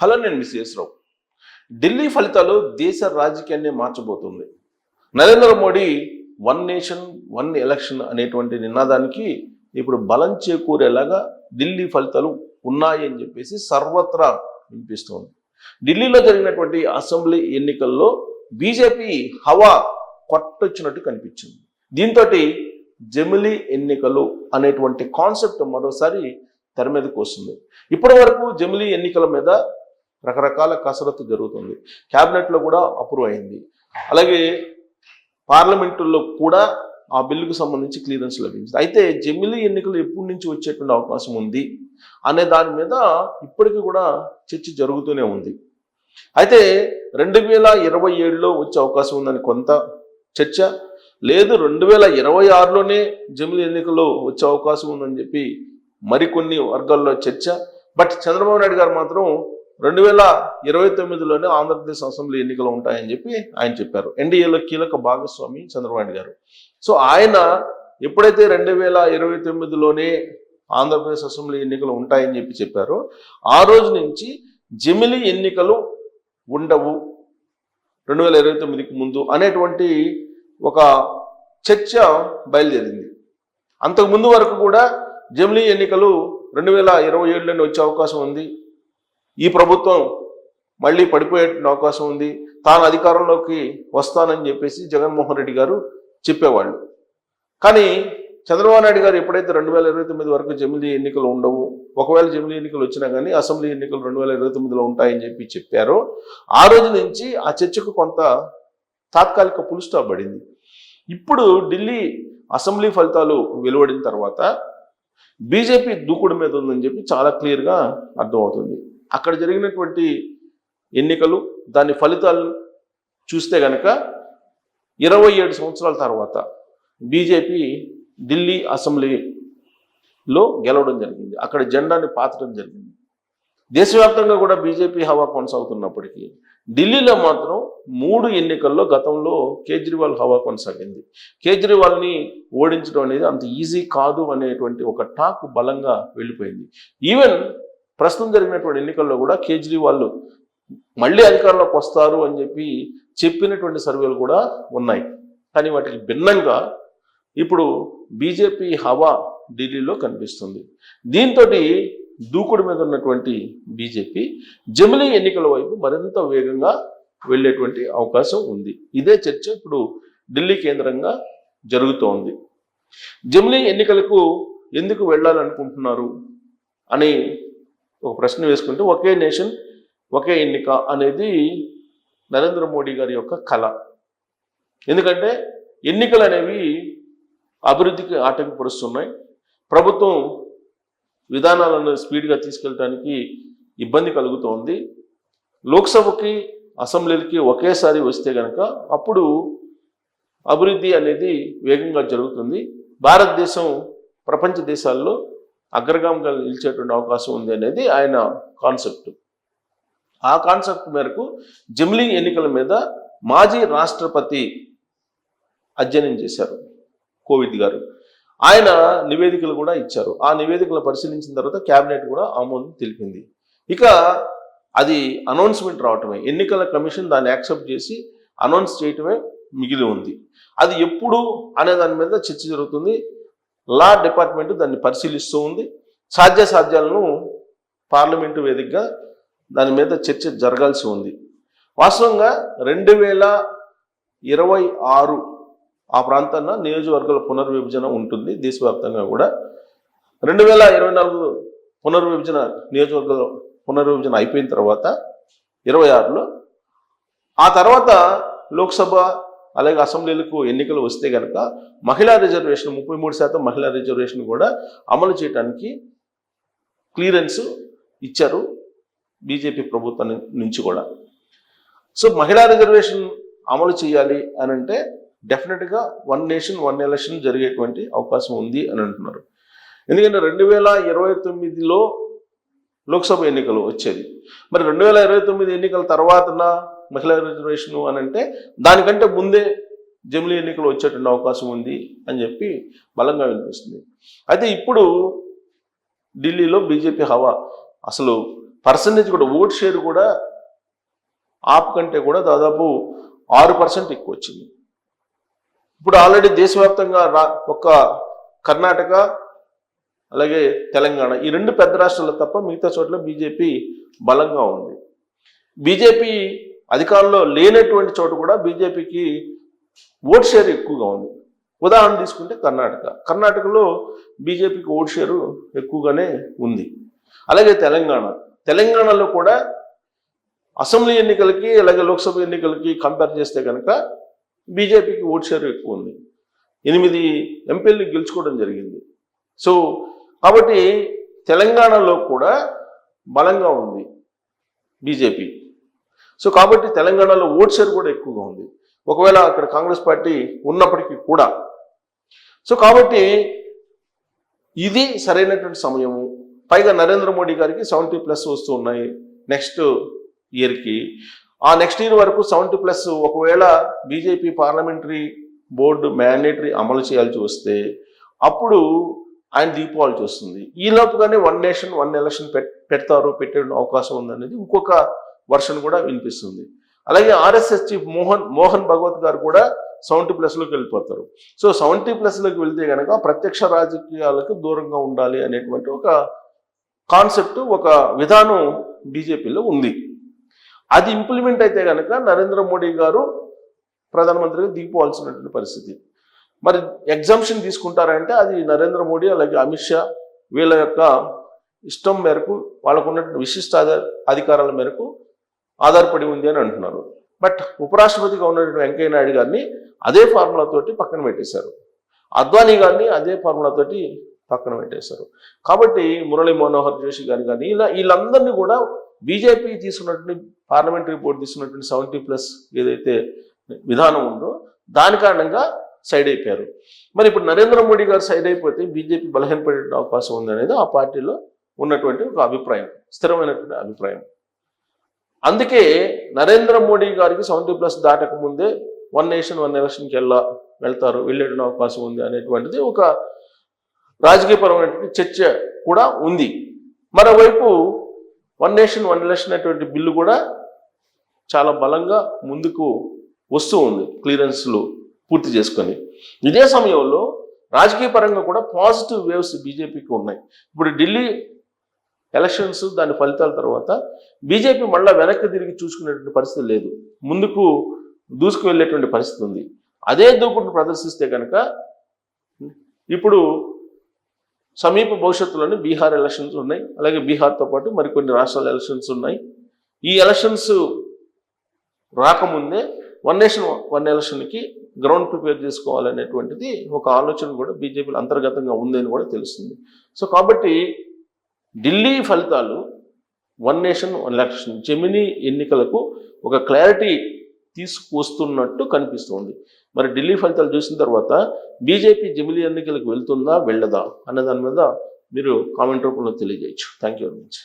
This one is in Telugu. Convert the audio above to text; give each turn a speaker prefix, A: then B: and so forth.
A: హలో, నేను మిస్ రావు. ఢిల్లీ ఫలితాలు దేశ రాజకీయాన్ని మార్చబోతుంది. Narendra Modi one nation one election అనేటువంటి నినాదానికి ఇప్పుడు బలం చేకూరేలాగా ఢిల్లీ ఫలితాలు ఉన్నాయి అని చెప్పేసి సర్వత్రా వినిపిస్తోంది. ఢిల్లీలో జరిగినటువంటి అసెంబ్లీ ఎన్నికల్లో బీజేపీ హవా కొట్టొచ్చినట్టు కనిపించింది. దీంతో జమిలీ ఎన్నికలు అనేటువంటి కాన్సెప్ట్ మరోసారి తెర మీదకు వస్తుంది. ఇప్పటి వరకు జమిలీ ఎన్నికల మీద రకరకాల కసరత్తు జరుగుతుంది. క్యాబినెట్లో కూడా అప్రూవ్ అయింది. అలాగే పార్లమెంటులో కూడా ఆ బిల్లుకు సంబంధించి క్లియరెన్స్ లభించింది. అయితే జమిలీ ఎన్నికలు ఎప్పటి నుంచి వచ్చేటువంటి అవకాశం ఉంది అనే దాని మీద ఇప్పటికీ కూడా చర్చ జరుగుతూనే ఉంది. అయితే 2027లో వచ్చే అవకాశం ఉందని కొంత చర్చ, లేదు 2026లోనే జమిలీ ఎన్నికలు వచ్చే అవకాశం ఉందని చెప్పి మరికొన్ని వర్గాల్లో చర్చ. బట్ చంద్రబాబు నాయుడు గారు మాత్రం 2029లోనే ఆంధ్రప్రదేశ్ అసెంబ్లీ ఎన్నికలు ఉంటాయని చెప్పి ఆయన చెప్పారు. ఎన్డీఏలో కీలక భాగస్వామి చంద్రబాబు నాయుడు గారు. సో ఆయన ఎప్పుడైతే 2029లోనే ఆంధ్రప్రదేశ్ అసెంబ్లీ ఎన్నికలు ఉంటాయని చెప్పి చెప్పారో ఆ రోజు నుంచి జమిలీ ఎన్నికలు ఉండవు 2029కి ముందు అనేటువంటి ఒక చర్చ బయలుదేరింది. అంతకుముందు వరకు కూడా జమిలీ ఎన్నికలు 2027లోనే వచ్చే అవకాశం ఉంది, ఈ ప్రభుత్వం మళ్ళీ పడిపోయే అవకాశం ఉంది, తాను అధికారంలోకి వస్తానని చెప్పేసి జగన్మోహన్ రెడ్డి గారు చెప్పేవాళ్ళు. కానీ చంద్రబాబు నాయుడు గారు ఎప్పుడైతే 2029 వరకు జమిలీ ఎన్నికలు ఉండవు, ఒకవేళ జమిలీ ఎన్నికలు వచ్చినా కానీ అసెంబ్లీ ఎన్నికలు 2029లో ఉంటాయని చెప్పి చెప్పారో ఆ రోజు నుంచి ఆ చర్చకు కొంత తాత్కాలిక పుల్ స్టాప్ పడింది. ఇప్పుడు ఢిల్లీ అసెంబ్లీ ఫలితాలు వెలువడిన తర్వాత బీజేపీ దూకుడు మీద ఉందని చెప్పి చాలా క్లియర్గా అర్థమవుతుంది. అక్కడ జరిగినటువంటి ఎన్నికలు దాని ఫలితాలు చూస్తే కనుక 27 సంవత్సరాల తర్వాత బీజేపీ ఢిల్లీ అసెంబ్లీలో గెలవడం జరిగింది. అక్కడ జెండాని పాతడం జరిగింది. దేశవ్యాప్తంగా కూడా బీజేపీ హవా కొనసాగుతున్నప్పటికీ ఢిల్లీలో మాత్రం 3 ఎన్నికల్లో గతంలో కేజ్రీవాల్ హవా కొనసాగింది. కేజ్రీవాల్ని ఓడించడం అనేది అంత ఈజీ కాదు అనేటువంటి ఒక టాక్ బలంగా వెళ్ళిపోయింది. ఈవెన్ ప్రస్తుతం జరిగినటువంటి ఎన్నికల్లో కూడా కేజ్రీవాల్ మళ్ళీ అధికారంలోకి వస్తారు అని చెప్పి చెప్పినటువంటి సర్వేలు కూడా ఉన్నాయి. కానీ వాటికి భిన్నంగా ఇప్పుడు బీజేపీ హవా ఢిల్లీలో కనిపిస్తుంది. దీంతో దూకుడు మీద ఉన్నటువంటి బీజేపీ జమిలీ ఎన్నికల వైపు మరింత వేగంగా వెళ్ళేటువంటి అవకాశం ఉంది. ఇదే చర్చ ఇప్పుడు ఢిల్లీ కేంద్రంగా జరుగుతోంది. జమిలీ ఎన్నికలకు ఎందుకు వెళ్ళాలనుకుంటున్నారు అని ఒక ప్రశ్న వేసుకుంటే ఒకే నేషన్ ఒకే ఎన్నిక అనేది నరేంద్ర మోడీ గారి యొక్క కళ. ఎందుకంటే ఎన్నికలు అనేవి అభివృద్ధికి ఆటంకపరుస్తున్నాయి. ప్రభుత్వం విధానాలను స్పీడ్గా తీసుకెళ్ళడానికి ఇబ్బంది కలుగుతోంది. లోక్సభకి అసెంబ్లీలకి ఒకేసారి వస్తే కనుక అప్పుడు అభివృద్ధి అనేది వేగంగా జరుగుతుంది. భారతదేశం ప్రపంచ దేశాల్లో అగ్రగామిగా నిలిచేటువంటి అవకాశం ఉంది అనేది ఆయన కాన్సెప్ట్. ఆ కాన్సెప్ట్ మేరకు జమిలీ ఎన్నికల మీద మాజీ రాష్ట్రపతి అధ్యయనం చేశారు కోవిద్ గారు. ఆయన నివేదికలు కూడా ఇచ్చారు. ఆ నివేదికలు పరిశీలించిన తర్వాత క్యాబినెట్ కూడా ఆమోదం తెలిపింది. ఇక అది అనౌన్స్మెంట్ రావటమే, ఎన్నికల కమిషన్ దాన్ని యాక్సెప్ట్ చేసి అనౌన్స్ చేయటమే మిగిలి ఉంది. అది ఎప్పుడు అనే దాని మీద చర్చ జరుగుతుంది. లా డిపార్ట్మెంట్ దాన్ని పరిశీలిస్తూ ఉంది. సాధ్యాసాధ్యాలను పార్లమెంటు వేదికగా దాని మీద చర్చ జరగాల్సి ఉంది. వాస్తవంగా 2026 ఆ ప్రాంతాన నియోజకవర్గాల పునర్విభజన ఉంటుంది దేశవ్యాప్తంగా కూడా. 2024 పునర్విభజన నియోజకవర్గాల పునర్విభజన అయిపోయిన తర్వాత 26లో ఆ తర్వాత లోక్సభ అలాగే అసెంబ్లీలకు ఎన్నికలు వస్తే కనుక మహిళా రిజర్వేషన్ 33% మహిళా రిజర్వేషన్ కూడా అమలు చేయడానికి క్లియరెన్స్ ఇచ్చారు బీజేపీ ప్రభుత్వం నుంచి కూడా. సో మహిళా రిజర్వేషన్ అమలు చేయాలి అని అంటే డెఫినెట్గా వన్ నేషన్ వన్ ఎలక్షన్ జరిగేటువంటి అవకాశం ఉంది అని అంటున్నారు. ఎందుకంటే 2029లో లోక్సభ ఎన్నికలు వచ్చేది. మరి 2029 ఎన్నికల తర్వాతన మహిళా రిజర్వేషన్ అని అంటే దానికంటే ముందే జమిలీ ఎన్నికలు వచ్చేటువంటి అవకాశం ఉంది అని చెప్పి బలంగా వినిపిస్తుంది. అయితే ఇప్పుడు ఢిల్లీలో బీజేపీ హవా అసలు పర్సంటేజ్ కూడా ఓట్ షేర్ కూడా ఆప్ కంటే కూడా దాదాపు 6% ఎక్కువ వచ్చింది. ఇప్పుడు ఆల్రెడీ దేశవ్యాప్తంగా ఒక్క కర్ణాటక అలాగే తెలంగాణ ఈ 2 పెద్ద రాష్ట్రాల్లో తప్ప మిగతా చోట్ల బీజేపీ బలంగా ఉంది. బీజేపీ అధికారంలో లేనటువంటి చోట కూడా బీజేపీకి ఓట్ షేర్ ఎక్కువగా ఉంది. ఉదాహరణ తీసుకుంటే కర్ణాటకలో బీజేపీకి ఓట్ షేరు ఎక్కువగానే ఉంది. అలాగే తెలంగాణలో కూడా అసెంబ్లీ ఎన్నికలకి అలాగే లోక్సభ ఎన్నికలకి కంపేర్ చేస్తే కనుక బీజేపీకి ఓట్ షేర్ ఎక్కువ ఉంది. 8 ఎంపీలు గెలుచుకోవడం జరిగింది. సో కాబట్టి తెలంగాణలో కూడా బలంగా ఉంది బీజేపీ. సో కాబట్టి తెలంగాణలో ఓట్ షేర్ కూడా ఎక్కువగా ఉంది, ఒకవేళ అక్కడ కాంగ్రెస్ పార్టీ ఉన్నప్పటికీ కూడా. సో కాబట్టి ఇది సరైనటువంటి సమయము. పైగా నరేంద్ర మోడీ గారికి 70+ వస్తూ ఉన్నాయి నెక్స్ట్ ఇయర్కి. ఆ నెక్స్ట్ ఇయర్ వరకు 70+ ఒకవేళ బీజేపీ పార్లమెంటరీ బోర్డు మ్యాండేటరీ అమలు చేయాల్సి వస్తే అప్పుడు ఆయన దిగిపోవాల్సి వస్తుంది. ఈ లోపుగానే 1 నేషన్ 1 ఎలక్షన్ పెట్టే అవకాశం ఉందనేది ఇంకొక వర్షన్ కూడా వినిపిస్తుంది. అలాగే ఆర్ఎస్ఎస్ చీఫ్ మోహన్ భగవత్ గారు కూడా 70+లోకి వెళ్ళిపోతారు. సో 70+లోకి వెళ్తే కనుక ప్రత్యక్ష రాజకీయాలకు దూరంగా ఉండాలి అనేటువంటి ఒక కాన్సెప్ట్, ఒక విధానం బీజేపీలో ఉంది. అది ఇంప్లిమెంట్ అయితే కనుక నరేంద్ర మోడీ గారు ప్రధానమంత్రిగా దిగిపోవాల్సినటువంటి పరిస్థితి. మరి ఎగ్జామ్షన్ తీసుకుంటారంటే అది నరేంద్ర మోడీ అలాగే అమిత్ షా వీళ్ళ యొక్క ఇష్టం మేరకు, వాళ్ళకు ఉన్నటువంటి విశిష్ట అధికారాల మేరకు ఆధారపడి ఉంది అని అంటున్నారు. బట్ ఉపరాష్ట్రపతిగా ఉన్నటువంటి వెంకయ్య నాయుడు గారిని అదే ఫార్ములాతోటి పక్కన పెట్టేశారు. అద్వానీ గారిని అదే ఫార్ములాతోటి పక్కన పెట్టేశారు. కాబట్టి మురళీ మనోహర్ జోషి గారు కానీ వీళ్ళందరినీ కూడా బీజేపీ తీసుకున్నటువంటి పార్లమెంటరీ బోర్డు తీసుకున్నటువంటి 70+ ఏదైతే విధానం ఉందో దాని కారణంగా సైడ్ అయిపోయారు. మరి ఇప్పుడు నరేంద్ర మోడీ గారు సైడ్ అయిపోతే బీజేపీ బలహీనపడే అవకాశం ఉంది అనేది ఆ పార్టీలో ఉన్నటువంటి ఒక అభిప్రాయం, స్థిరమైనటువంటి అభిప్రాయం. అందుకే నరేంద్ర మోడీ గారికి 70+ దాటక ముందే 1 నేషన్ 1 ఎలక్షన్కి వెళ్ళే అవకాశం ఉంది అనేటువంటిది ఒక రాజకీయపరమైనటువంటి చర్చ కూడా ఉంది. మరోవైపు 1 నేషన్ 1 ఎలక్షన్ అనేటువంటి బిల్లు కూడా చాలా బలంగా ముందుకు వస్తూ ఉంది, క్లియరెన్స్లు పూర్తి చేసుకొని. ఇదే సమయంలో రాజకీయ పరంగా కూడా పాజిటివ్ వేవ్స్ బీజేపీకి ఉన్నాయి. ఇప్పుడు ఢిల్లీ ఎలక్షన్స్ దాని ఫలితాల తర్వాత బీజేపీ మళ్ళీ వెనక్కి తిరిగి చూసుకునేటువంటి పరిస్థితి లేదు, ముందుకు దూసుకు వెళ్ళేటువంటి పరిస్థితి ఉంది. అదే దూకుడును ప్రదర్శిస్తే కనుక ఇప్పుడు సమీప భవిష్యత్తులోనే బీహార్ ఎలక్షన్స్ ఉన్నాయి, అలాగే బీహార్తో పాటు మరికొన్ని రాష్ట్రాల ఎలక్షన్స్ ఉన్నాయి. ఈ ఎలక్షన్స్ రాకముందే 1 నేషన్ 1 ఎలక్షన్కి గ్రౌండ్ ప్రిపేర్ చేసుకోవాలనేటువంటిది ఒక ఆలోచన కూడా బీజేపీలో అంతర్గతంగా ఉందని కూడా తెలుస్తుంది. సో కాబట్టి ఢిల్లీ ఫలితాలు 1 నేషన్ 1 ఎలక్షన్ జెమినీ ఎన్నికలకు ఒక క్లారిటీ తీసుకువస్తున్నట్టు కనిపిస్తుంది. మరి ఢిల్లీ ఫలితాలు చూసిన తర్వాత బీజేపీ జెమినీ ఎన్నికలకు వెళ్తుందా వెళ్ళదా అనే దాని మీద మీరు కామెంట్ రూపంలో తెలియజేయచ్చు. Thank you very much.